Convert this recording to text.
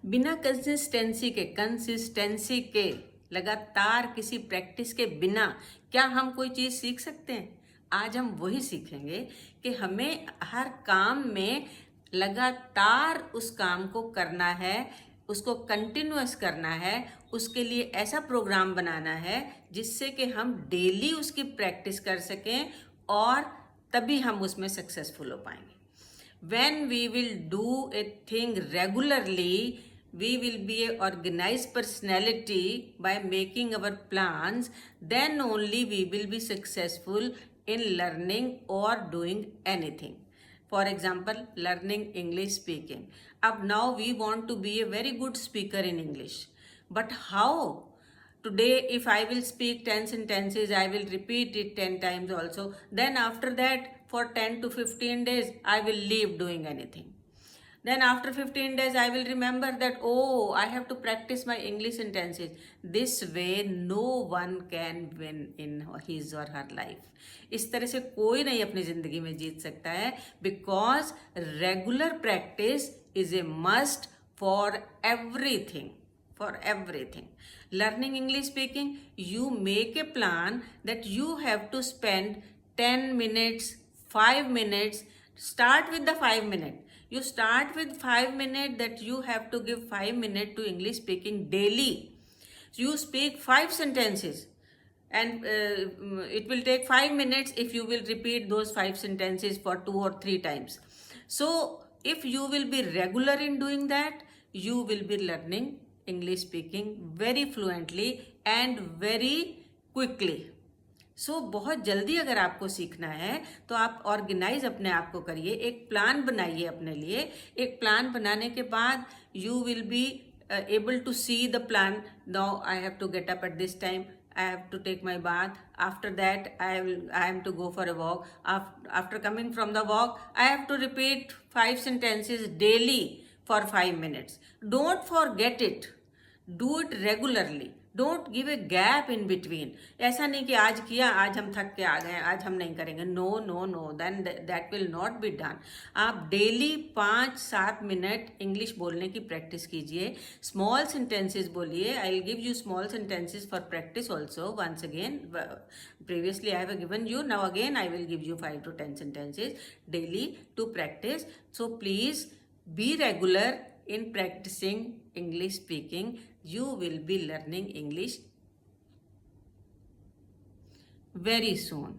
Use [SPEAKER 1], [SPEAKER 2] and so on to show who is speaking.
[SPEAKER 1] बिना कंसिस्टेंसी के लगातार किसी प्रैक्टिस के बिना क्या हम कोई चीज़ सीख सकते हैं? आज हम वही सीखेंगे कि हमें हर काम में लगातार उस काम को करना है, उसको कंटिन्यूअस करना है, उसके लिए ऐसा प्रोग्राम बनाना है जिससे कि हम डेली उसकी प्रैक्टिस कर सकें और तभी हम उसमें सक्सेसफुल हो पाएंगे। When we will do a thing regularly, we will be a organized personality by making our plans. Then only we will be successful in learning or doing anything. For example, learning English speaking. Now we want to be a very good speaker in English. But how? Today if I will speak 10 sentences, I will repeat it 10 times also. Then after that, for 10 to 15 days, I will leave doing anything. Then after 15 days, I will remember that, oh, I have to practice my English sentences. This way, no one can win in his or her life. इस तरह से कोई नहीं अपनी जिंदगी में जीत सकता है, because regular practice is a must for everything. For everything. Learning English speaking, you make a plan that you have to spend 10 minutes, 5 minutes. Start with the 5 minutes. You start with 5 minutes, that you have to give 5 minutes to English speaking daily. You speak 5 sentences and it will take 5 minutes if you will repeat those 5 sentences for 2 or 3 times. So if you will be regular in doing that, you will be learning English speaking very fluently and very quickly. सो बहुत जल्दी अगर आपको सीखना है तो आप organise अपने आप को करिए, एक प्लान बनाइए अपने लिए। एक प्लान बनाने के बाद you will be able to see the plan. Now I have to get up at this time, I have to take my bath, after that I am to go for a walk, after coming from the walk I have to repeat 5 sentences daily for 5 minutes. Don't forget it, do it regularly. Don't give a gap in between. ऐसा नहीं कि आज किया, आज हम थक के आ गए, आज हम नहीं करेंगे। No no no, then that will not be done. आप डेली 5-7 मिनट इंग्लिश बोलने की प्रैक्टिस कीजिए। स्मॉल सेंटेंसेस बोलिए। I will give you small sentences for practice also once again. Previously I have given you, now again I will give you 5 to 10 sentences daily to practice. So please be regular in practicing English speaking. You will be learning English very soon.